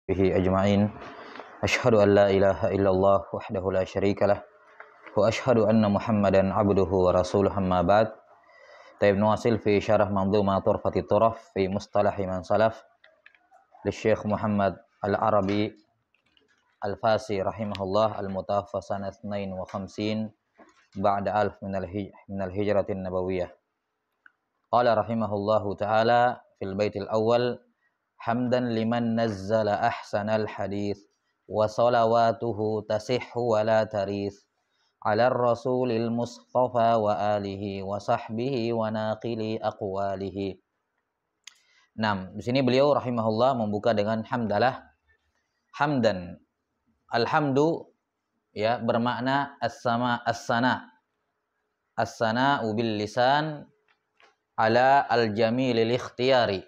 bihi ajma'in. Asyhadu an la ilaha illallah wahdahu la syarika lah wa asyhadu anna Muhammadan abduhu wa rasuluhu amma ba'd. Taib nuwasil fi syarah manzumah turfati turaf fi mustalahi man salaf li Syekh Muhammad Al-Arabi Al-Fasi rahimahullah al-mutawaffa sanah 52 ba'da alf min al-hijratin nabawiyah. Qala rahimahullahu ta'ala fil baitil awal hamdan liman nazzala ahsanal hadith wa salawatuhu tasihhu wa la tarith ala rasulil mustafa wa alihi wa sahbihi wa naqili aqwalihi. Nah, di sini beliau rahimahullah membuka dengan hamdalah. Hamdan, alhamdu ya bermakna as-sama as-sana. As-sana'u bil lisan ala al-jamilil ikhtiyari.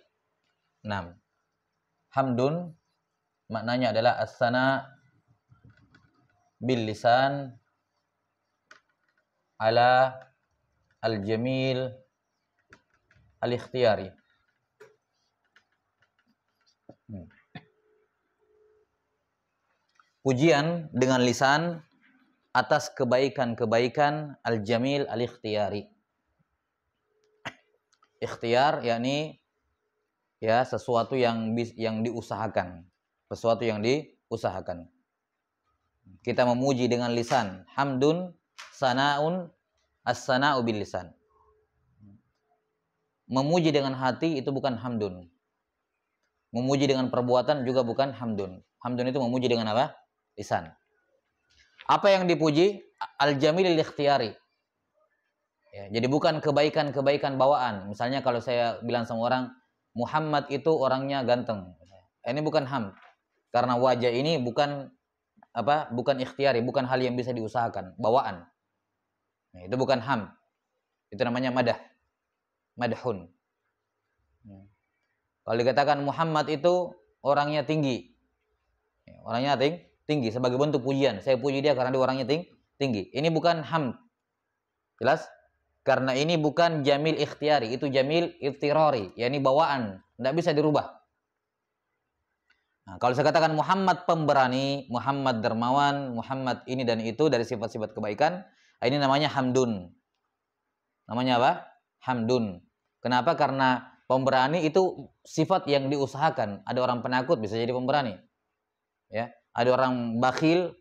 Nah, hamdun maknanya adalah as-sana bil lisan ala al-jamil al-ikhtiyari. Pujian dengan lisan atas kebaikan-kebaikan al-jamil al-ikhtiyari. Ikhtiar yakni ya sesuatu yang diusahakan, sesuatu yang diusahakan. Kita memuji dengan lisan, hamdun sanaun as-sana'u bil lisan. Memuji dengan hati itu bukan hamdun. Memuji dengan perbuatan juga bukan hamdun. Hamdun itu memuji dengan apa? Lisan. Apa yang dipuji? Al-jamilil ikhtiyari. Ya, jadi bukan kebaikan-kebaikan bawaan. Misalnya kalau saya bilang sama orang, Muhammad itu orangnya ganteng. Ini bukan hamd. Karena wajah ini bukan bukan ikhtiyari, bukan hal yang bisa diusahakan, bawaan. Nah, itu bukan hamd. Itu namanya madah. Madhun. Kalau dikatakan Muhammad itu orangnya tinggi. Orangnya tinggi sebagai bentuk pujian. Saya puji dia karena dia orangnya tinggi. Ini bukan hamd. Jelas? Karena ini bukan jamil ikhtiyari, itu jamil iftirari, yakni bawaan, tidak bisa dirubah. Nah, kalau saya katakan Muhammad pemberani, Muhammad dermawan, Muhammad ini dan itu dari sifat-sifat kebaikan, ini namanya hamdun. Namanya apa? Hamdun. Kenapa? Karena pemberani itu sifat yang diusahakan. Ada orang penakut bisa jadi pemberani. Ya, ada orang bakhil,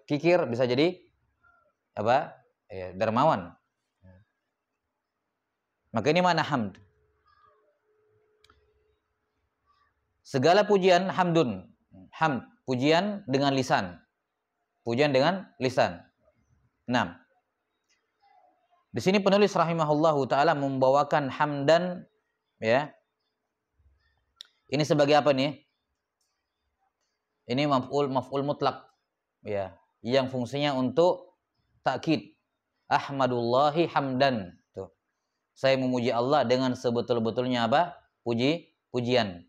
kikir bisa jadi apa? Ya, dermawan. Maka ini makna hamd. Segala pujian hamdun. Hamd, pujian dengan lisan. Pujian dengan lisan. 6. Di sini penulis rahimahullahu taala membawakan hamdan ya. Ini sebagai apa nih? Ini maf'ul mutlak ya, yang fungsinya untuk takkid. Ahmadullahi hamdan. Tuh. Saya memuji Allah dengan sebetul-betulnya apa? Pujian.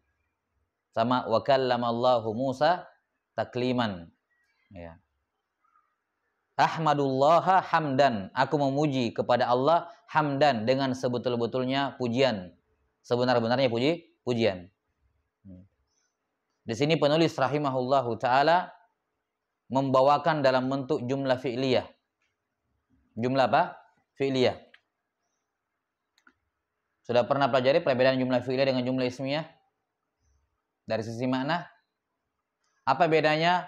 Sama wa kallamallahu Musa takliman. Ya. Ahmadullaha hamdan. Aku memuji kepada Allah hamdan dengan sebetul-betulnya pujian. Sebenar-benarnya pujian. Di sini penulis rahimahullahu taala membawakan dalam bentuk jumlah fi'liyah. Jumlah apa? Fi'liyah. Sudah pernah pelajari perbedaan jumlah fi'liyah dengan jumlah ismiyah? Dari sisi makna? Apa bedanya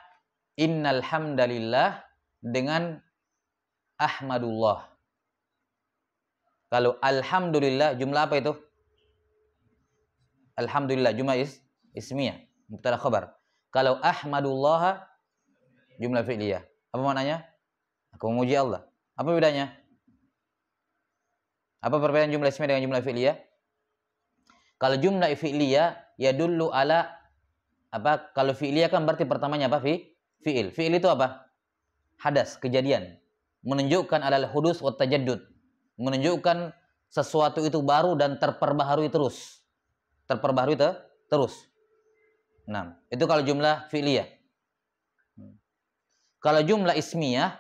innal hamdalillah dengan ahmadullah? Kalau alhamdulillah jumlah apa itu? Alhamdulillah jumlah ismiyah, mubtada khabar. Kalau ahmadullah jumlah fi'liyah. Apa maknanya? Aku memuji Allah. Apa bedanya? Apa perbedaan jumlah ismiyah dengan jumlah fi'liyah? Kalau jumlah fi'liyah ya dulu ala apa? Kalau fi'liyah kan berarti pertamanya apa? Fi'il. Fi'il itu apa? Hadas, kejadian. Menunjukkan alal hudus wa tajaddud. Menunjukkan sesuatu itu baru dan terperbaharui terus. Terperbaharui terus. Nah, itu kalau jumlah fi'liyah. Kalau jumlah ismiyah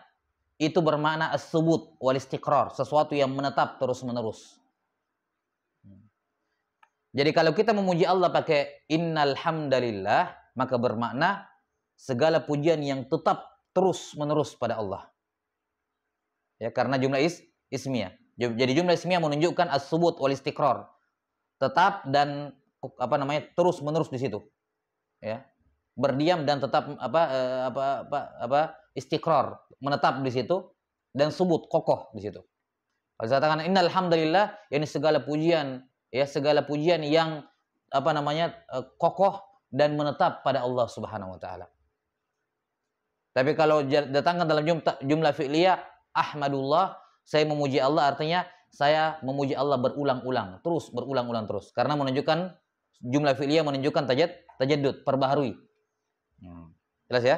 itu bermakna as-subut wal istiqrar, sesuatu yang menetap terus-menerus. Jadi kalau kita memuji Allah pakai innal hamdalillah, maka bermakna segala pujian yang tetap terus-menerus pada Allah. Ya, karena jumlah ismiyah. Jadi jumlah ismiyah menunjukkan as-subut wal istiqrar. Tetap dan terus-menerus di situ. Ya. Berdiam dan tetap istiqrar, menetap di situ, dan subut, kokoh di situ. Kalau saya katakan innal hamdalillah, yakni segala pujian yang kokoh dan menetap pada Allah Subhanahu wa taala. Tapi kalau datangkan dalam jumlah fi'liyah, ahmadullah, saya memuji Allah, artinya saya memuji Allah berulang-ulang terus. Karena menunjukkan jumlah fi'liyah menunjukkan tajaddud, perbaharui. Jelas ya?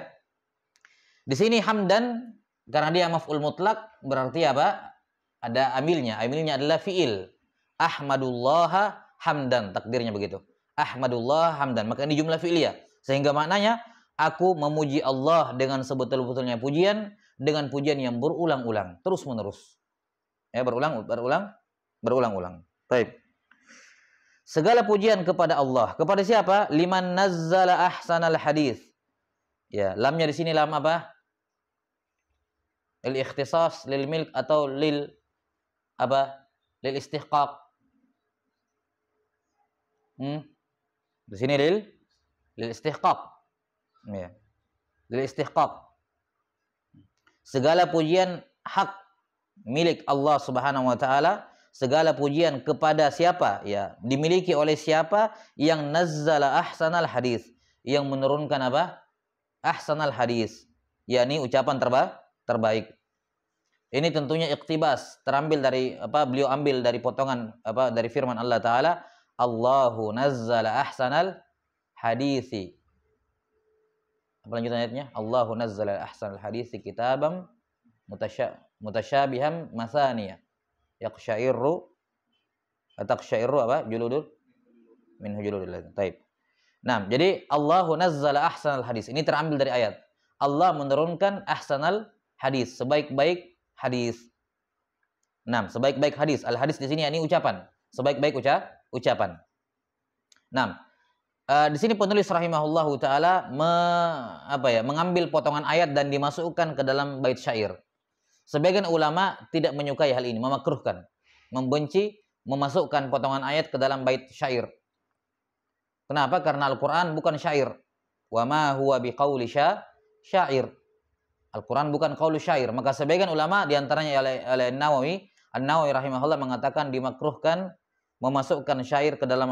Di sini hamdan karena dia maf'ul mutlak berarti apa? Ada amilnya. Amilnya adalah fi'il. Ahmadullah hamdan, takdirnya begitu. Ahmadullah hamdan. Maka ini jumlah fi'liyah. Sehingga maknanya aku memuji Allah dengan sebetul-betulnya pujian, dengan pujian yang berulang-ulang, terus-menerus. Ya, berulang-ulang. Baik. Segala pujian kepada Allah. Kepada siapa? Liman nazzala ahsanal hadis. Ya, lamnya di sini lam apa? Lil ikhtisas, lil milk atau lil istihqaq. Di sini lil istihqaq. Ya. Lil istihqaq. Segala pujian hak milik Allah Subhanahu wa taala, segala pujian kepada siapa? Ya, dimiliki oleh siapa yang nazzala ahsanal hadis, yang menurunkan apa? Ahsanal hadis, yakni ucapan terbaik. Ini tentunya iktibas, terambil dari beliau ambil dari potongan dari firman Allah taala, Allahu nazzala ahsanal hadisi. Apa lanjutan ayatnya? Allahu nazzala ahsanal hadisi kitabam mutasyabihan mathaniya yaqsha'irru juludul min juludil. Taib. Nah, jadi Allahu nazzala ahsanal hadis. Ini terambil dari ayat. Allah menurunkan ahsanal hadis, sebaik-baik hadis. Nah, sebaik-baik hadis. Al hadis di sini ini ucapan. Sebaik-baik ucapan. Nah, di sini penulis rahimahullahu taala mengambil potongan ayat dan dimasukkan ke dalam bait syair. Sebagian ulama tidak menyukai hal ini, memakruhkan, membenci memasukkan potongan ayat ke dalam bait syair. Kenapa? Karena Al-Qur'an bukan syair. Wa ma huwa biqauli syair. Al-Qur'an bukan qaulu syair. Maka sebagian ulama di antaranya oleh An-Nawawi rahimahullah mengatakan dimakruhkan memasukkan syair ke dalam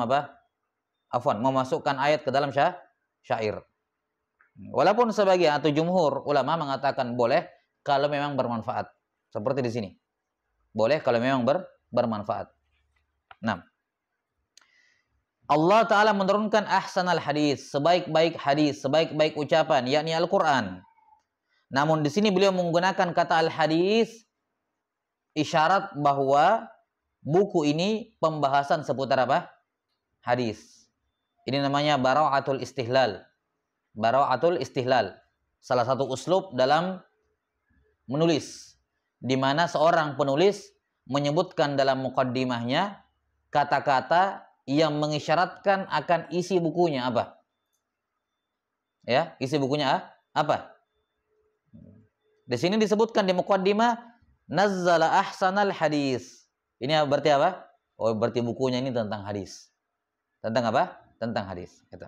memasukkan ayat ke dalam syair. Walaupun sebagian atau jumhur ulama mengatakan boleh kalau memang bermanfaat. Seperti di sini. Boleh kalau memang bermanfaat. Nah, Allah Ta'ala menurunkan ahsanal hadis, sebaik-baik hadis, sebaik-baik ucapan, yakni Al-Quran. Namun di sini beliau menggunakan kata al-hadis, isyarat bahwa buku ini pembahasan seputar apa? Hadis. Ini namanya bara'atul istihlal. Bara'atul istihlal. Salah satu uslub dalam menulis. Di mana seorang penulis menyebutkan dalam muqaddimahnya kata-kata yang mengisyaratkan akan isi bukunya apa? Ya, isi bukunya apa? Di sini disebutkan di muqaddimah nazzala ahsanal hadis. Ini berarti apa? Oh, berarti bukunya ini tentang hadis. Tentang apa? Tentang hadis. Gitu.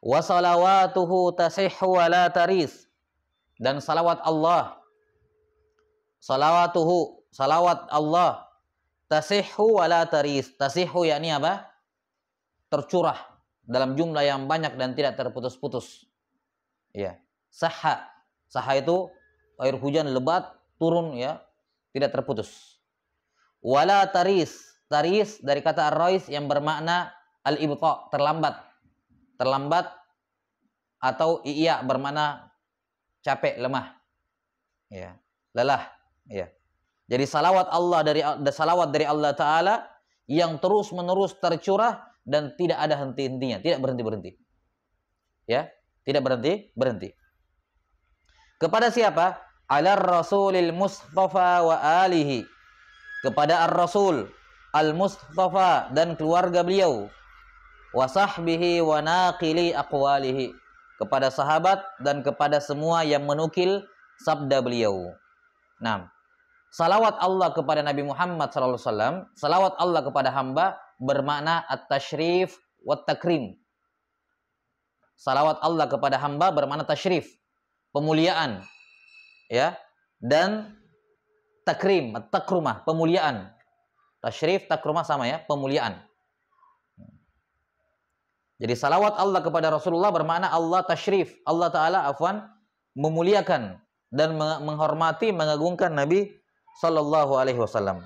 Wa salawatuhu tasihhu wa la taris. Dan salawat Allah. Salawat Allah tasihhu wa la taris. Tasihhu yakni apa? Tercurah dalam jumlah yang banyak dan tidak terputus-putus. Ya. Sahha. Sahha itu air hujan lebat turun ya, tidak terputus. Wala taris. Taris dari kata ar-rais yang bermakna al-ibta, terlambat. Terlambat atau iya bermakna capek, lemah. Ya, lelah, ya. Jadi salawat dari Allah Ta'ala yang terus-menerus tercurah dan tidak ada henti-hentinya, tidak berhenti-berhenti. Ya, tidak berhenti-berhenti. Kepada siapa? Alar Rasulil Mustafa wa alihi. Kepada Ar-Rasul Al-Mustafa dan keluarga beliau. Wa sahbihi wa naqili aqwalihi. kepada sahabat, dan kepada semua yang menukil sabda beliau. Nah, salawat Allah kepada Nabi Muhammad SAW, salawat Allah kepada hamba bermakna at-tashrif wa takrim. Salawat Allah kepada hamba bermakna tashrif, pemuliaan, ya, dan takrim, takrumah, pemuliaan. Tashrif, takrumah sama ya, pemuliaan. Jadi salawat Allah kepada Rasulullah bermakna Allah tashrif, Allah Ta'ala memuliakan dan menghormati, mengagungkan Nabi Sallallahu Alaihi Wasallam.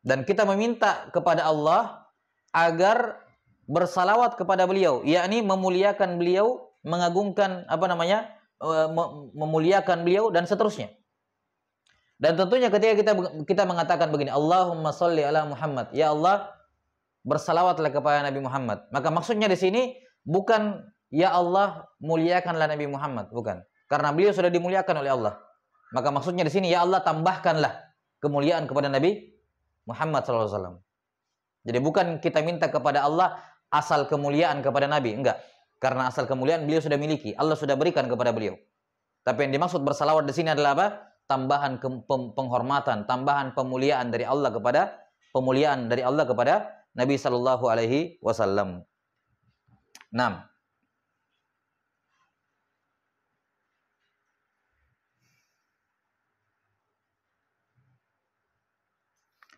Dan kita meminta kepada Allah agar bersalawat kepada beliau, yakni memuliakan beliau, mengagungkan memuliakan beliau dan seterusnya. Dan tentunya ketika kita mengatakan begini, Allahumma sholli ala Muhammad, ya Allah bersalawatlah kepada Nabi Muhammad. Maka maksudnya di sini bukan ya Allah muliakanlah Nabi Muhammad, bukan. Karena beliau sudah dimuliakan oleh Allah. Maka maksudnya di sini ya Allah tambahkanlah kemuliaan kepada Nabi Muhammad SAW. Jadi bukan kita minta kepada Allah asal kemuliaan kepada Nabi, enggak. Karena asal kemuliaan beliau sudah miliki, Allah sudah berikan kepada beliau. Tapi yang dimaksud bersalawat di sini adalah apa? Tambahan penghormatan, tambahan pemuliaan dari Allah kepada Nabi Sallallahu Alaihi Wasallam. 6.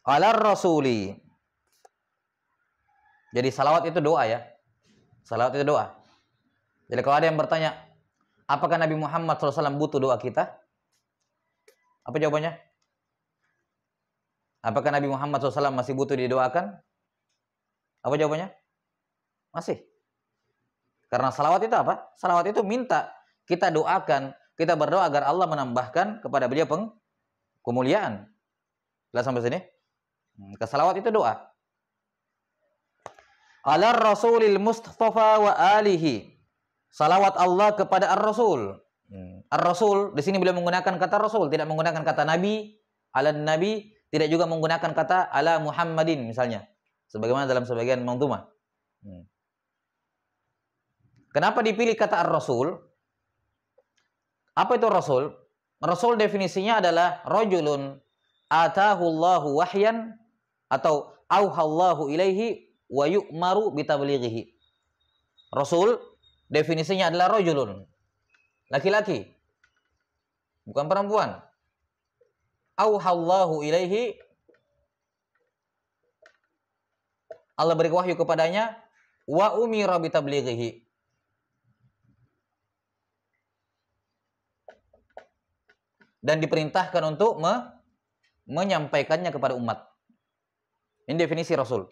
Alar Rasuli. Jadi salawat itu doa ya. Salawat itu doa. Jadi kalau ada yang bertanya, apakah Nabi Muhammad SAW butuh doa kita? Apa jawabannya? Apakah Nabi Muhammad SAW masih butuh didoakan? Apa jawabannya? Masih. Karena salawat itu apa? Salawat itu minta kita doakan, kita berdoa agar Allah menambahkan kepada beliau kemuliaan. Jelas sampai sini? Salawat itu doa. Ala Rasulil Mustafa wa alihi. Salawat Allah kepada Ar-Rasul. Ar-Rasul di sini beliau menggunakan kata Rasul, tidak menggunakan kata Nabi, ala Nabi, tidak juga menggunakan kata ala Muhammadin misalnya. Sebagaimana dalam sebagian manzumah. Kenapa dipilih kata Ar-Rasul? Apa itu Rasul? Rasul definisinya adalah rajulun atahullahu wahyan atau auhallahu ilaihi wa yu'maru bitablighihi. Rasul definisinya adalah rajulun, laki-laki, bukan perempuan. Auhallahu ilaihi, Allah beri wahyu kepadanya, wa umira bitablighihi, dan diperintahkan untuk menyampaikannya kepada umat. Ini definisi Rasul.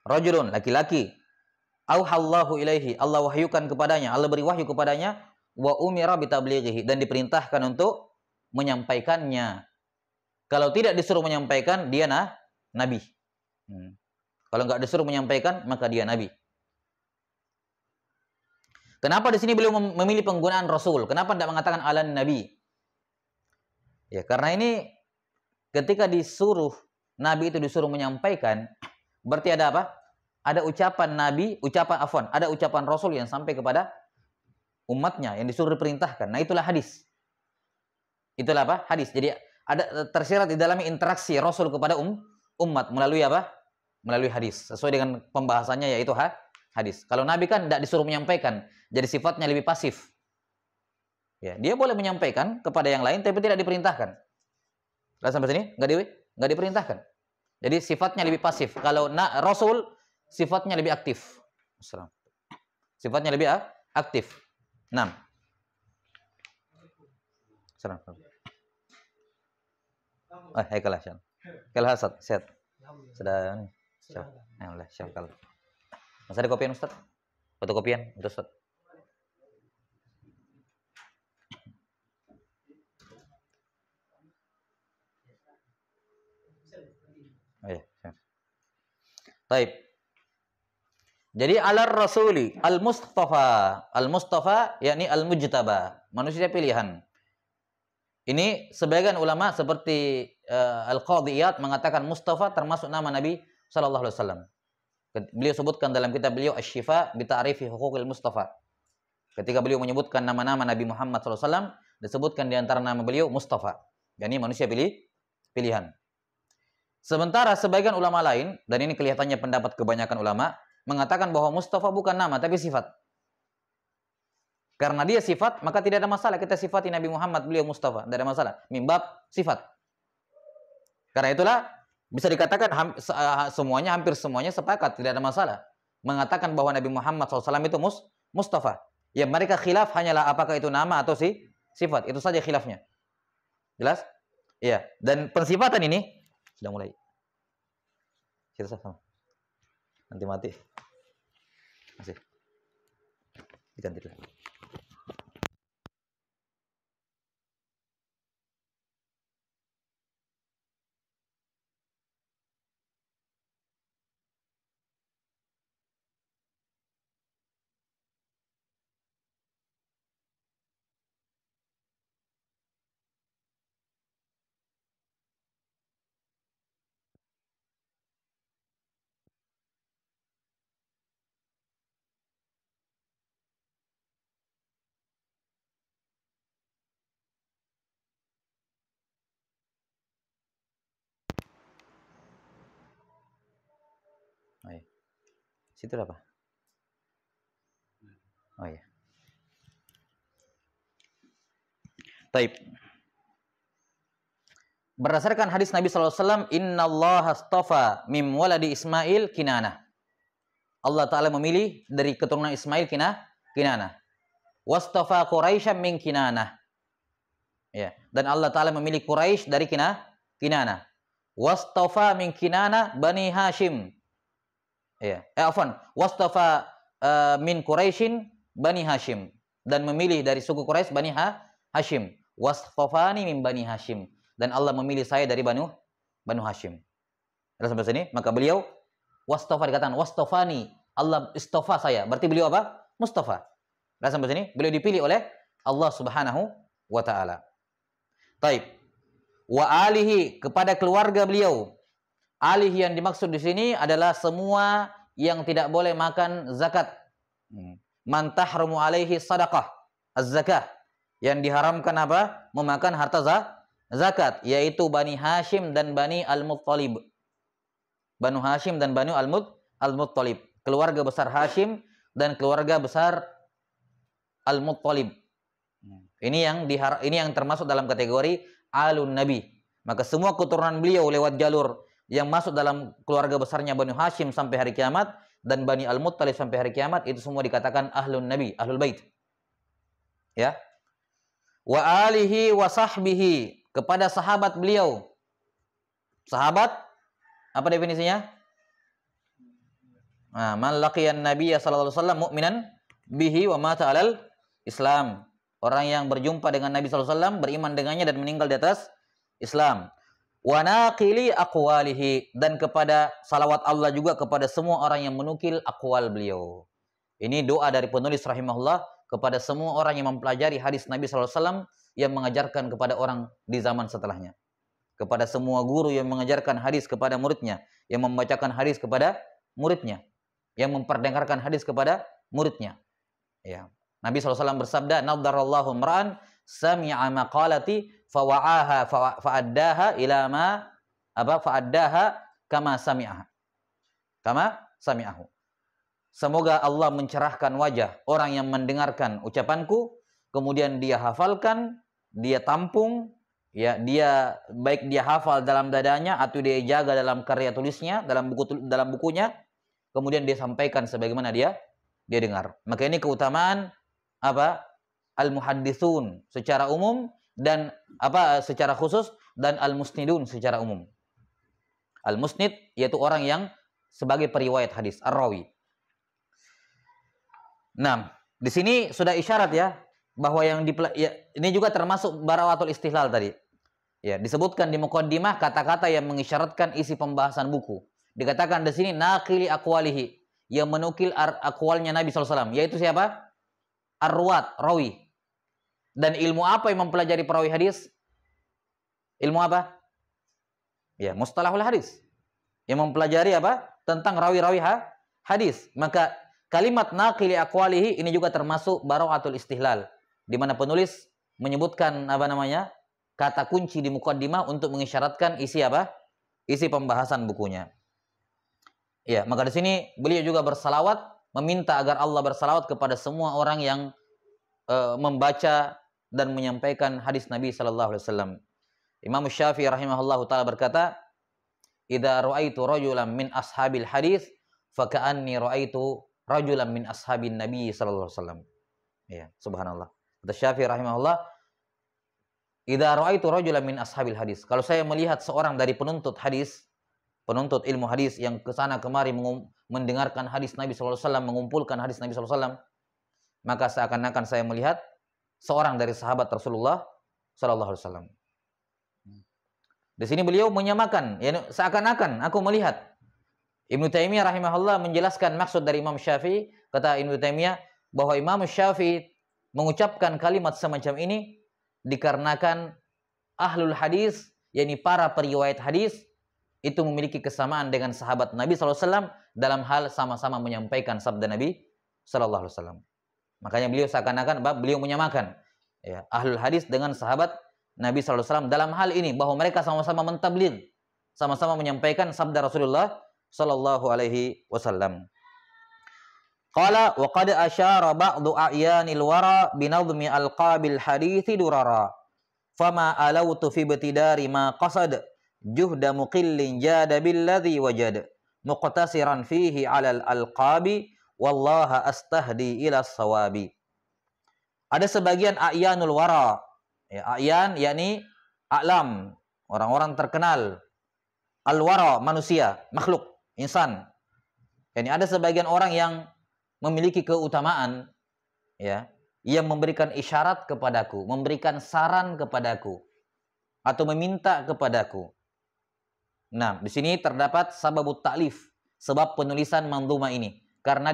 Rajulun, laki-laki. Auhallahu ilaihi, Allah wahyukan kepadanya, Allah beri wahyu kepadanya, wa umira bitablighihi, dan diperintahkan untuk menyampaikannya. Kalau tidak disuruh menyampaikan, dia nabi. Kalau nggak disuruh menyampaikan, maka dia nabi. Kenapa di sini beliau memilih penggunaan Rasul? Kenapa tidak mengatakan alan nabi? Ya, karena ini ketika disuruh nabi itu disuruh menyampaikan, berarti ada apa? Ada ucapan nabi, ada ucapan Rasul yang sampai kepada umatnya yang disuruh diperintahkan. Nah, itulah hadis. Itulah apa? Hadis. Jadi ada tersirat di dalamnya interaksi Rasul kepada umat melalui apa? Melalui hadis. Sesuai dengan pembahasannya yaitu hadis. Kalau Nabi kan tidak disuruh menyampaikan, jadi sifatnya lebih pasif. Ya, dia boleh menyampaikan kepada yang lain, tapi tidak diperintahkan. Lihat sampai sini, nggak diperintahkan. Jadi sifatnya lebih pasif. Kalau Rasul sifatnya lebih aktif. Sifatnya lebih aktif. 6. Hai kalah Syam. Kalah Hasad, sehat. Sudah nih. Syam. Alhamdulillah, Syam kalah. Masih ada kopian Ustaz? Fotokopian untuk Ustaz. Oh ya, Taib. Jadi alar rasuli al-mustafa yakni al-mujtaba, manusia pilihan. Ini sebagian ulama seperti Al-Qadiyat mengatakan Mustafa termasuk nama Nabi sallallahu alaihi wasallam. Beliau sebutkan dalam kitab beliau Asy-Syifa bi Ta'rifi Huquqil Mustafa. Ketika beliau menyebutkan nama-nama Nabi Muhammad SAW, disebutkan di antara nama beliau Mustafa. Yani manusia pilihan. Sementara sebagian ulama lain, dan ini kelihatannya pendapat kebanyakan ulama, mengatakan bahwa Mustafa bukan nama, tapi sifat. Karena dia sifat, maka tidak ada masalah kita sifati Nabi Muhammad, beliau Mustafa. Tidak ada masalah. Mimbab sifat. Karena itulah, bisa dikatakan hampir semuanya sepakat, tidak ada masalah. Mengatakan bahwa Nabi Muhammad SAW itu Mustafa. Ya mereka khilaf hanyalah apakah itu nama atau sifat. Itu saja khilafnya. Jelas? Iya. Dan pensifatan ini, sudah mulai. Kita sama. Nanti mati. Masih. Diganti dulu. Oh iya. Situ apa? Oh iya. Taib. Berdasarkan hadis Nabi SAW, Inna Allah astafa mim waladi Ismail Kinanah. Allah Ta'ala memilih dari keturunan Ismail Kinanah. Wastafa Quraisyam min Kinanah. Ya. Dan Allah Ta'ala memilih Quraisy dari Kinanah. Wastafa min Kinanah Bani Hashim. Ya. Afwan. Wastafa min Quraisyin Bani Hashim. Dan memilih dari suku Quraisy Bani Hashim. Wastafani min Bani Hashim. Dan Allah memilih saya dari Banu Hashim. Ada sampai sini? Maka beliau wastafa dikatakan wastafani. Allah istafa saya. Berarti beliau apa? Mustafa. Ada sampai sini? Beliau dipilih oleh Allah Subhanahu wa taala. Taib. Wa alihi, kepada keluarga beliau. Alih yang dimaksud di sini adalah semua yang tidak boleh makan zakat. Man tahrumu alaihi sadaqah, az-zakah. Yang diharamkan apa? Memakan harta zakat, yaitu Bani Hashim dan Bani Al-Muttalib. Banu Hashim dan Bani Al-Muttalib. Keluarga besar Hashim dan keluarga besar Al-Muttalib. Ini yang termasuk dalam kategori alun Nabi. Maka semua keturunan beliau lewat jalur yang masuk dalam keluarga besarnya Bani Hashim sampai hari kiamat dan Bani Al-Muttalib sampai hari kiamat, itu semua dikatakan ahlun Nabi, ahlul bait. Ya. Wa alihi wa sahbihi, kepada sahabat beliau. Sahabat apa definisinya? Nah, man laqiyan nabiyya sallallahu alaihi wasallam mu'minan bihi wa mata alal Islam. Orang yang berjumpa dengan Nabi sallallahu alaihi wasallam, beriman dengannya dan meninggal di atas Islam. Wa naqili aqwalihi, dan kepada salawat Allah juga kepada semua orang yang menukil aqwal beliau. Ini doa dari penulis rahimahullah kepada semua orang yang mempelajari hadis Nabi sallallahu alaihi wasallam yang mengajarkan kepada orang di zaman setelahnya. Kepada semua guru yang mengajarkan hadis kepada muridnya, yang membacakan hadis kepada muridnya, yang memperdengarkan hadis kepada muridnya. Ya. Nabi SAW bersabda, "Naddarallahu imra'an sami'a maqalati fawa'aha fa'addaha ila ma fa'addaha kama sami'aha." Kama sami'ahu. Semoga Allah mencerahkan wajah orang yang mendengarkan ucapanku, kemudian dia hafalkan, dia tampung, ya, dia baik dia hafal dalam dadanya atau dia jaga dalam karya tulisnya, dalam bukunya, kemudian dia sampaikan sebagaimana dia dengar. Maka ini keutamaan al-muhadditsun secara umum dan secara khusus, dan al-musnidun secara umum. Al-musnid yaitu orang yang sebagai periwayat hadis, ar-rawi. Nah, di sini sudah isyarat ya bahwa ini juga termasuk barawatul istihlal tadi. Ya, disebutkan di muqaddimah kata-kata yang mengisyaratkan isi pembahasan buku. Dikatakan di sini naqili aqwalihi, yang menukil aqwalnya Nabi SAW, yaitu siapa? Ar-ruwat, rawi. Dan ilmu apa yang mempelajari perawi hadis? Ilmu apa? Ya, mustalahul hadis. Yang mempelajari apa? Tentang rawi-rawi hadis. Maka kalimat naqili aqwalihi ini juga termasuk bara'atul istihlal, di mana penulis menyebutkan apa namanya? Kata kunci di muqaddimah untuk mengisyaratkan isi apa? Isi pembahasan bukunya. Ya, maka di sini beliau juga bersalawat, meminta agar Allah bersalawat kepada semua orang yang membaca dan menyampaikan hadis Nabi sallallahu alaihi wasallam. Imam Syafi'i rahimahullahu taala berkata, "Idza ra'aitu rajulan min ashabil hadis, fa ka'anni ra'aitu rajulan min ashabin Nabi sallallahu alaihi wasallam." Ya, subhanallah. Kata Syafi'i rahimahullah, "Idza ra'aitu rajulan min ashabil hadis." Kalau saya melihat seorang dari penuntut hadis, penuntut ilmu hadis yang ke sana kemari mendengarkan hadis Nabi sallallahu alaihi wasallam, mengumpulkan hadis Nabi sallallahu alaihi wasallam, maka seakan-akan saya melihat seorang dari sahabat Rasulullah sallallahu alaihi wasallam. Di sini beliau menyamakan, ya, seakan-akan aku melihat. Ibnu Taimiyah rahimahullah menjelaskan maksud dari Imam Syafi'i. Kata Ibnu Taimiyah bahwa Imam Syafi'i mengucapkan kalimat semacam ini dikarenakan ahlul hadis, yakni para periwayat hadis, itu memiliki kesamaan dengan sahabat Nabi SAW dalam hal sama-sama menyampaikan sabda Nabi SAW. Makanya beliau seakan-akan beliau menyamakan, ya, ahlul hadis dengan sahabat Nabi SAW dalam hal ini, bahwa mereka sama-sama mentabligh, sama-sama menyampaikan sabda Rasulullah sallallahu alaihi wasallam. Qala wa qad asyara ba'du a'yanil wara binadhmi alqabil hadithi durara. Fama alautu fi ibtidari ma qasad juhda muqillin jada billadhi wajad muqtasiran fihi 'alal alqabi wallaha astahdi ila sawabi. Ada sebagian a'yanul wara, ya, a'yan yakni a'lam, orang-orang terkenal, al-wara manusia, makhluk, insan. Yani ada sebagian orang yang memiliki keutamaan, ya, yang memberikan isyarat kepadaku, memberikan saran kepadaku, atau meminta kepadaku. Nah, di sini terdapat sababut ta'lif, sebab penulisan manzumah ini, karena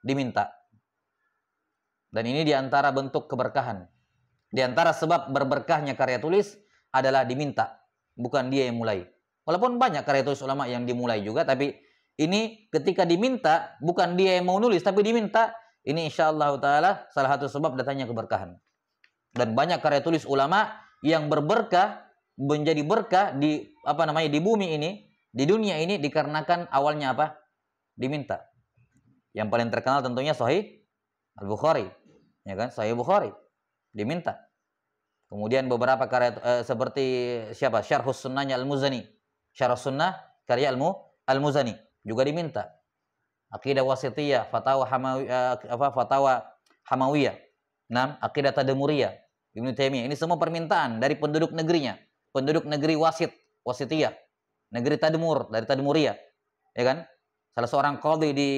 diminta. Dan ini diantara bentuk keberkahan. Di antara sebab berberkahnya karya tulis adalah diminta, bukan dia yang mulai. Walaupun banyak karya tulis ulama yang dimulai juga, tapi ini ketika diminta, bukan dia yang mau nulis, tapi diminta, ini insyaallah ta'ala salah satu sebab datangnya keberkahan. Dan banyak karya tulis ulama yang berberkah, menjadi berkah di di bumi ini, di dunia ini, dikarenakan awalnya apa? Diminta. Yang paling terkenal tentunya Sahih Al-Bukhari, ya kan? Sahih Bukhari diminta. Kemudian beberapa karya seperti siapa? Syarhus Sunnahnya Al-Muzani. Syarh Sunnah karya Al-Muzani juga diminta. Aqidah Wasithiyah, Fatawa Hamawiyah. 6. Aqidah Tadmuriyah Ibnu Taimiyah. Ini semua permintaan dari penduduk negerinya. Penduduk negeri Wasithiyah. Negeri Tadmur, dari Tadmuriyah. Ya kan? Salah seorang qadhi di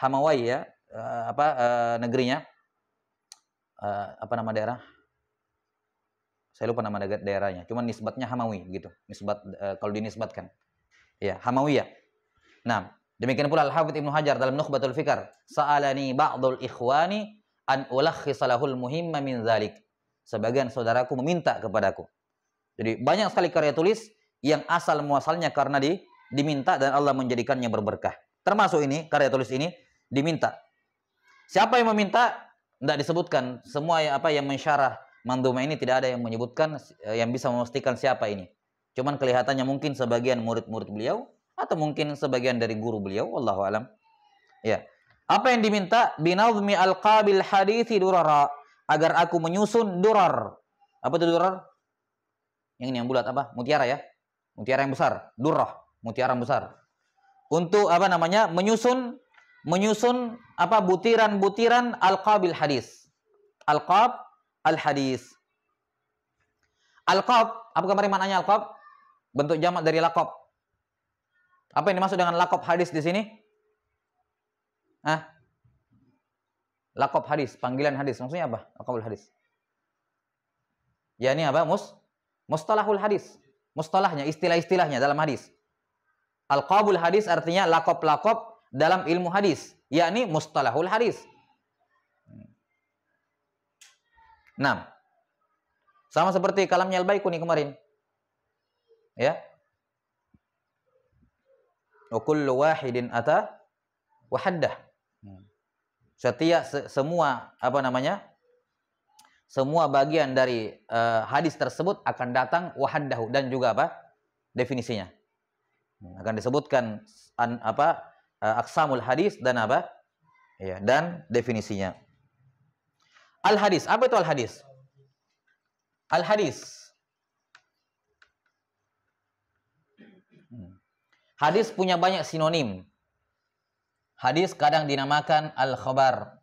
Hamawiyah, negerinya. Apa nama daerah? Saya lupa nama daerahnya. Cuman nisbatnya Hamawi gitu. Nisbat kalau dinisbatkan. Ya, Hamawiyah. Nah, demikian pula Al-Hafidz Ibnu Hajar dalam Nukhbatul Fikr, sa'alani ba'dul ikhwani an ulakhkhisa lahul muhimma min dzalik. Sebagian saudaraku meminta kepadaku. Jadi banyak sekali karya tulis yang asal muasalnya karena diminta dan Allah menjadikannya berberkah. Termasuk ini, karya tulis ini diminta. Siapa yang meminta? Tidak disebutkan. Semua yang mensyarah manzumah ini tidak ada yang menyebutkan, yang bisa memastikan siapa ini. Cuman kelihatannya mungkin sebagian murid-murid beliau atau mungkin sebagian dari guru beliau, wallahu alam. Ya. Apa yang diminta? Binazmi alqabil hadithi durara, agar aku menyusun durar. Apa itu durar? Yang ini yang bulat apa? Mutiara ya. Mutiara yang besar, durrah, mutiara yang besar. Untuk menyusun butiran-butiran alqabil hadis. Alqab al-hadis. Alqab, apa kemarin maknanya alqab? Bentuk jamak dari laqab. Apa yang dimaksud dengan laqab hadis di sini? Laqab hadis, panggilan hadis. Maksudnya apa? Laqabul hadis. Ya ini apa? Mustalahul hadis. Mustalahnya, istilah-istilahnya dalam hadis. Alqabul hadis artinya laqab-laqab dalam ilmu hadis, yakni mustalahul hadis. Nah, sama seperti kalamnya Al-Baiquni kemarin. Ya. Wa kullu wahidin ata wa haddah. Setiap semua apa namanya? Semua bagian dari hadis tersebut akan datang wahaddahu, dan juga apa? Definisinya. Akan disebutkan aqsamul hadis dan apa? Ya, dan definisinya. Al hadis, apa itu al hadis? Al hadis. Hadis punya banyak sinonim. Hadis kadang dinamakan al khabar,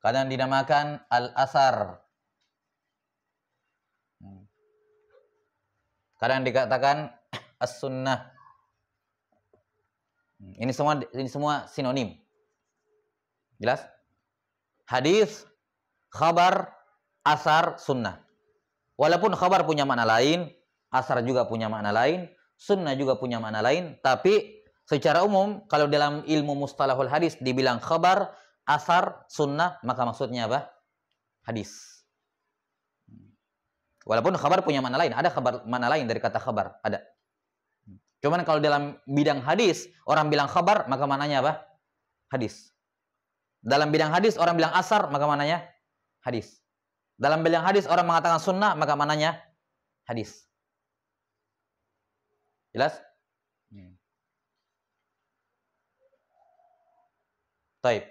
kadang dinamakan al-asar, kadang dikatakan as-sunnah. Ini semua sinonim. Jelas? Hadis, khabar, asar, sunnah. Walaupun khabar punya makna lain, asar juga punya makna lain, sunnah juga punya makna lain, tapi secara umum kalau dalam ilmu mustalahul hadis dibilang khabar, asar, sunnah, maka maksudnya apa? Hadis. Walaupun khabar punya makna lain, ada khabar makna lain dari kata khabar, ada. Cuman kalau dalam bidang hadis, orang bilang khabar, maka maknanya apa? Hadis. Dalam bidang hadis, orang bilang asar, maka maknanya hadis. Dalam bidang hadis, orang mengatakan sunnah, maka maknanya hadis. Jelas? Taib.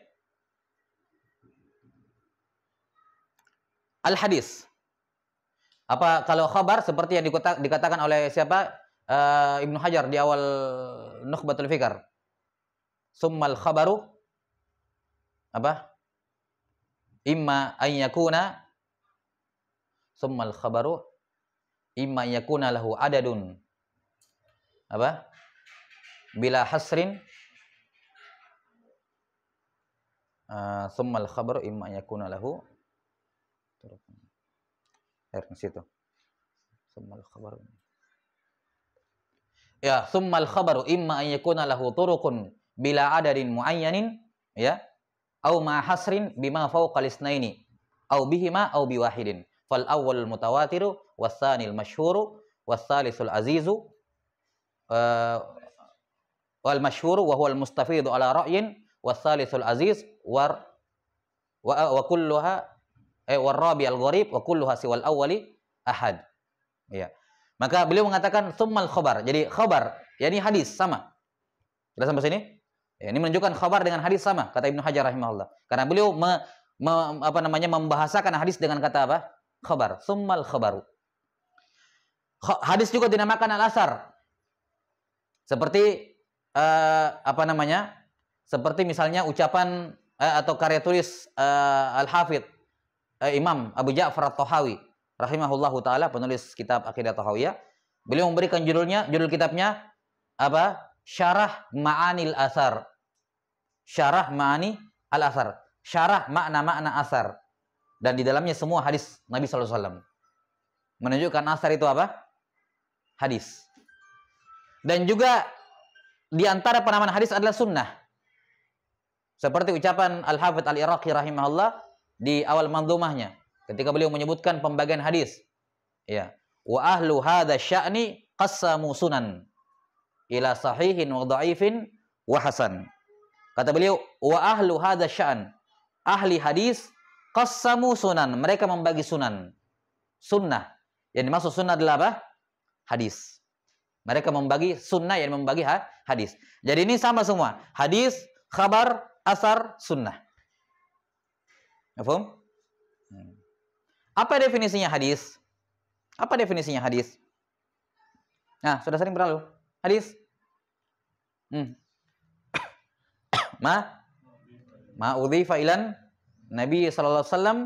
Al-hadis. Apa kalau khabar seperti yang dikatakan oleh siapa? Ibnu Hajar di awal Nukhbatul Fikr. Summal khabaru apa? Imma an yakuna summal khabaru imma yakuna lahu adadun apa? Bila hasrin summal khabaru imma yakuna lahu di situ. Summal khabaru. Ya, summal khabaru imma an yakuna lahu turuqun bila adadin muayyanin, ya, au ma hasrin bima fawqa al-itsnaini, au bihima au biwahidin. Fal awwal mutawatiru was tsanil masyhuru was tsalisul azizu wal masyhuru wa huwa al-mustafidu ala ra'yin was tsalisul aziz wa kulluha war rabi al-gharib wa kulluha siwal awwali ahad. Ya. Maka beliau mengatakan summal khabar. Jadi khabar, yakni hadis sama. Sudah sampai sini? Ya, ini menunjukkan khabar dengan hadis sama, kata Ibnu Hajar rahimahullah. Karena beliau membahasakan hadis dengan kata apa? Khabar. Summal khabaru. Hadis juga dinamakan al-asar. Seperti seperti misalnya ucapan atau karya tulis Al-Hafidz Imam Abu Ja'far At-Tahawi rahimahullahu taala, penulis kitab Aqidah Tahawiyah. Beliau memberikan judul kitabnya apa? Syarah Ma'anil Asar. Syarah Ma'ani Al-Asar. Syarah makna-makna asar. Dan di dalamnya semua hadis Nabi sallallahu alaihi wasallam. Menunjukkan asar itu apa? Hadis. Dan juga di antara penamaan hadis adalah sunnah. Seperti ucapan Al-Hafidz Al-Iraqi rahimahullah di awal manzumahnya ketika beliau menyebutkan pembagian hadis. Ya. Wa ahlu hadza sya'ni qassamu sunan ila sahihin wa dha'ifin wa hasan. Kata beliau, wa ahlu hadza sya'an. Ahli hadis qassamu sunan, mereka membagi sunan. Sunnah. Yang dimaksud sunnah adalah apa? Hadis. Mereka membagi sunnah, yang membagi hadis. Jadi ini sama semua. Hadis, khabar, asar, sunnah. Paham? Apa definisinya hadis? Apa definisinya hadis? Nah, sudah sering berlalu. Hadis. Ma udhifa ilan Nabi sallallahu alaihi wasallam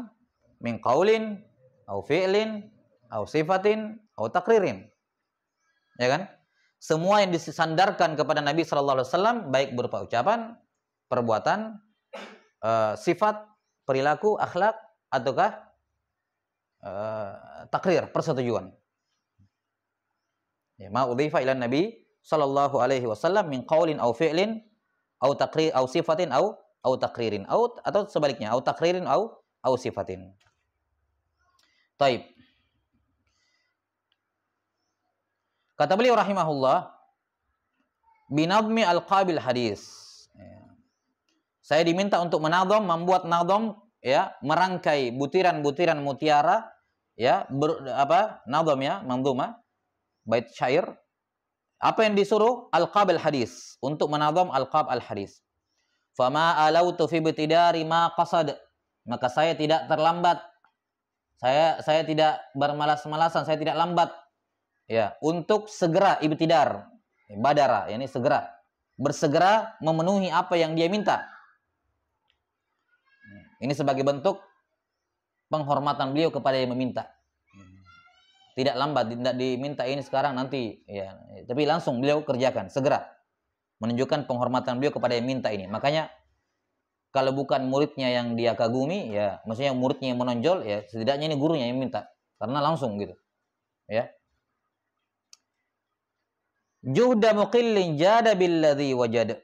min qaulin au fi'lin au sifatin au taqririn. Ya kan? Semua yang disandarkan kepada Nabi sallallahu alaihi wasallam baik berupa ucapan, perbuatan, sifat, perilaku, akhlak ataukah takrir, persetujuan. Ya, ma udhifa ila Nabi sallallahu alaihi wasallam min qaulin au fi'lin au taqrir au sifatin au takririn atau sebaliknya au takririn au sifatin. Taib. Kata beliau rahimahullah, binadmi al-qabil hadis. Ya. Saya diminta untuk menadham, membuat nadham, ya, merangkai butiran-butiran mutiara, ya, nadham, ya, manzuma, bait syair. Apa yang disuruh? Al-qabil hadis, untuk menadham al-qab al-hadis. Fama alautu fi ibtidari ma qasad. Maka saya tidak terlambat. Saya tidak bermalas-malasan, saya tidak lambat, ya, untuk segera ibtidar, badara, yakni segera, bersegera memenuhi apa yang dia minta. Ini sebagai bentuk penghormatan beliau kepada yang meminta. Tidak lambat, tidak diminta ini sekarang nanti, ya, tapi langsung beliau kerjakan segera, menunjukkan penghormatan beliau kepada yang minta ini. Makanya kalau bukan muridnya yang dia kagumi, ya, maksudnya muridnya yang menonjol, ya, setidaknya ini gurunya yang minta, karena langsung gitu, ya. Juhda muqillin jada billadhi wajad.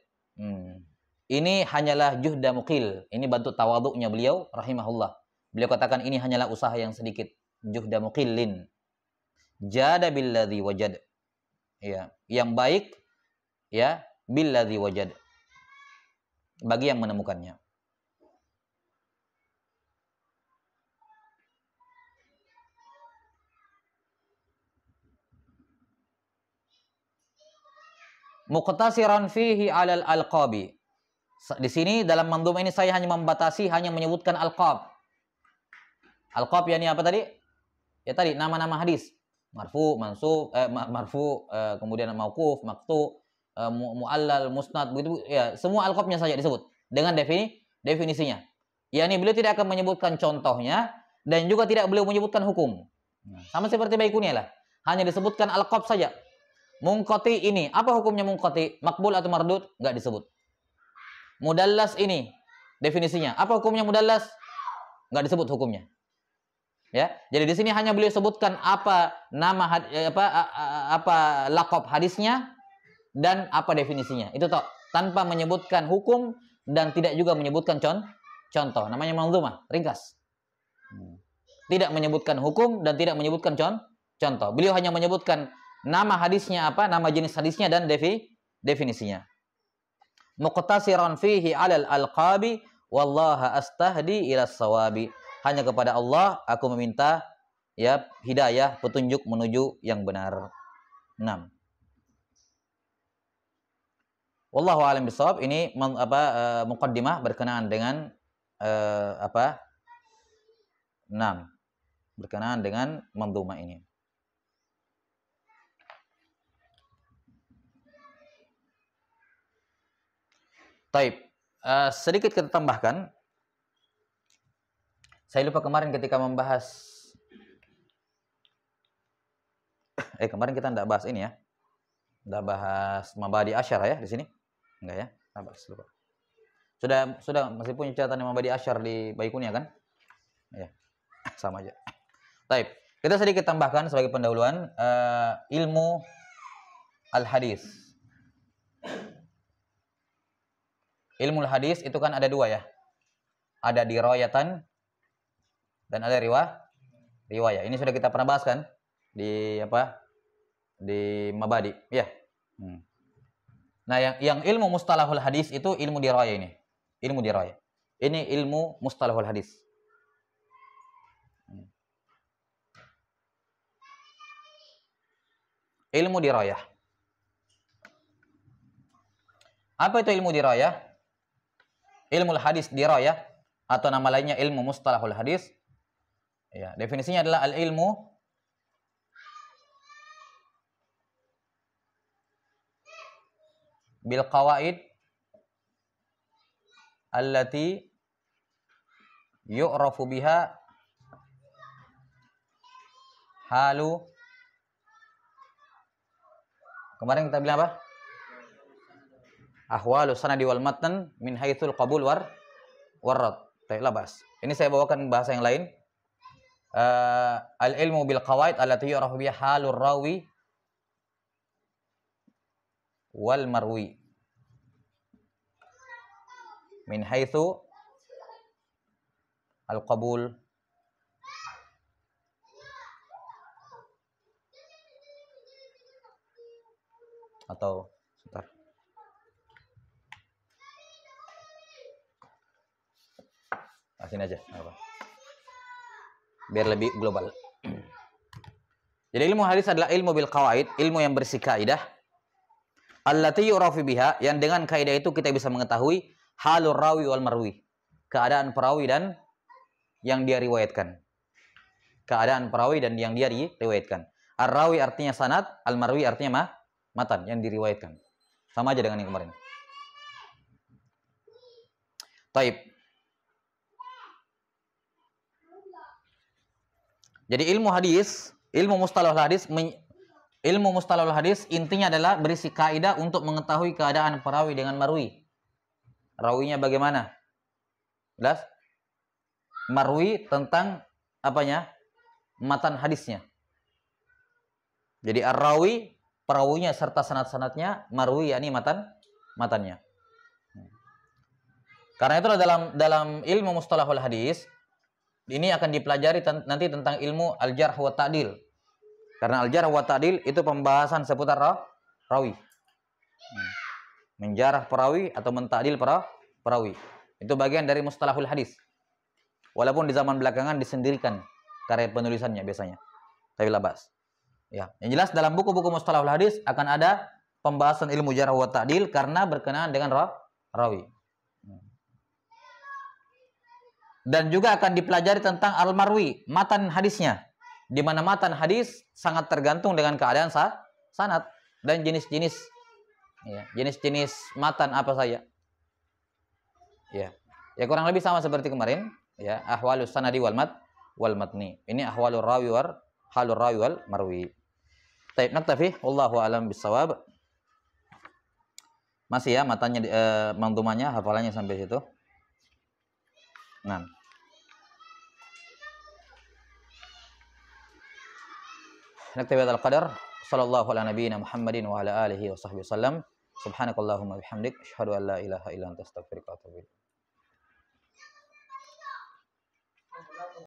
Ini hanyalah juhda muqil. Ini bentuk tawaduknya beliau rahimahullah. Beliau katakan ini hanyalah usaha yang sedikit. Juhda muqillin jada billadhi wajad. Ya, yang baik, ya, billadhi wajad, bagi yang menemukannya. Muqtasiran fihi 'alal alqabi. Di sini dalam mandhum ini saya hanya membatasi, hanya menyebutkan alqab. Alqab yakni apa tadi? Ya tadi nama-nama hadis. Marfu, mansub, marfu, kemudian mauquf, maqtu, muallal, musnad, begitu, ya, semua alqabnya saja disebut dengan definisinya. Yakni beliau tidak akan menyebutkan contohnya dan juga tidak beliau menyebutkan hukum. Sama seperti Baikunia lah. Hanya disebutkan alqab saja. Munqati ini, apa hukumnya munqati? Makbul atau mardud? Enggak disebut. Mudallas ini, definisinya. Apa hukumnya mudallas? Enggak disebut hukumnya. Ya, jadi di sini hanya beliau sebutkan apa nama apa laqab hadisnya dan apa definisinya. Itu toh, tanpa menyebutkan hukum dan tidak juga menyebutkan contoh. Namanya manzumah, ringkas. Tidak menyebutkan hukum dan tidak menyebutkan contoh. Beliau hanya menyebutkan nama hadisnya apa, nama jenis hadisnya dan definisinya. Muqtasiran fihi 'alal alqabi wallaha astahdi ila sawabi. Hanya kepada Allah aku meminta, ya, hidayah, petunjuk menuju yang benar. 6. Wallahu a'lam bishawab. Ini muqaddimah berkenaan dengan 6, berkenaan dengan mandhumah ini. Taib. Sedikit kita tambahkan. Saya lupa kemarin ketika membahas kemarin kita tidak bahas ini, ya. Tidak bahas mabadi asyar, ya, di sini. Enggak, ya? Tidak bahas, lupa. Sudah masih punya catatan mabadi asyar di Baikunia kan? Ya. Sama aja. Taib. Kita sedikit tambahkan sebagai pendahuluan ilmu al-hadis. Ilmu al-hadis itu kan ada dua, ya. Ada dirayatan dan ada riwayah. Ini sudah kita pernah bahas kan di di mabadi, ya. Nah, yang ilmu mustalahul hadis itu ilmu dirayah ini. Ilmu dirayah. Ini ilmu mustalahul hadis. Ilmu dirayah. Apa itu ilmu dirayah? Ilmu hadis dirayah atau nama lainnya ilmu mustalahul hadis. Ya, definisinya adalah al-ilmu bil qawaid allati yu'rafu biha halu. Kemarin kita bilang apa? Ahwalu sanadi wal matan min haitsul qabul warad. Baiklah, bahas. Ini saya bawakan bahasa yang lain. Al-ilmu bil qawaid allati yu'rafu biha halur rawi wal marwi min haitsu al-qabul atau sebentar. sini aja. Apa? Biar lebih global. Jadi ilmu hadis adalah ilmu bil qawaid, ilmu yang bersih kaidah. Allati yu'rafu biha, yang dengan kaidah itu kita bisa mengetahui halur rawi wal marwi. Keadaan perawi dan yang dia riwayatkan. Keadaan perawi dan yang dia diriwayatkan. Ar-rawi artinya sanad, al-marwi artinya matan yang diriwayatkan. Sama aja dengan yang kemarin. Taib. Jadi ilmu hadis, ilmu mustalahul hadis intinya adalah berisi kaidah untuk mengetahui keadaan perawi dengan marwi. Rawinya bagaimana? Jelas? Marwi tentang apanya? Matan hadisnya. Jadi ar-rawi perawinya serta sanad-sanadnya, marwi yakni matannya. Karena itu dalam ilmu mustalahul hadis ini akan dipelajari nanti tentang ilmu al-jarh wa ta'dil. Karena al-jarh wa ta'dil itu pembahasan seputar rawi. Menjarah perawi atau menta'dil perawi. Itu bagian dari mustalahul hadis. Walaupun di zaman belakangan disendirikan karya penulisannya biasanya. Tapi labas. Ya, yang jelas dalam buku-buku mustalahul hadis akan ada pembahasan ilmu jarh wa ta'dil karena berkenaan dengan rawi. Dan juga akan dipelajari tentang al-marwi, matan hadisnya. Di mana matan hadis sangat tergantung dengan keadaan sanad dan jenis-jenis matan apa saja. Ya. Ya kurang lebih sama seperti kemarin, ya, ahwalus sanadi wal matni. Ini ahwalur rawi halur rawi wal marwi. Baik, naktafi, wallahu alam bisawab. Masih ya matanya manzumanya, hafalannya sampai situ. Nah. Naktafi hadzal qadar. Sallallahu ala nabiyyina Muhammadin wa ala alihi wa sahbihi wasallam. Subhanakallahumma bihamdik asyhadu an la ilaha illa anta astaghfiruka wa atubu ilaik.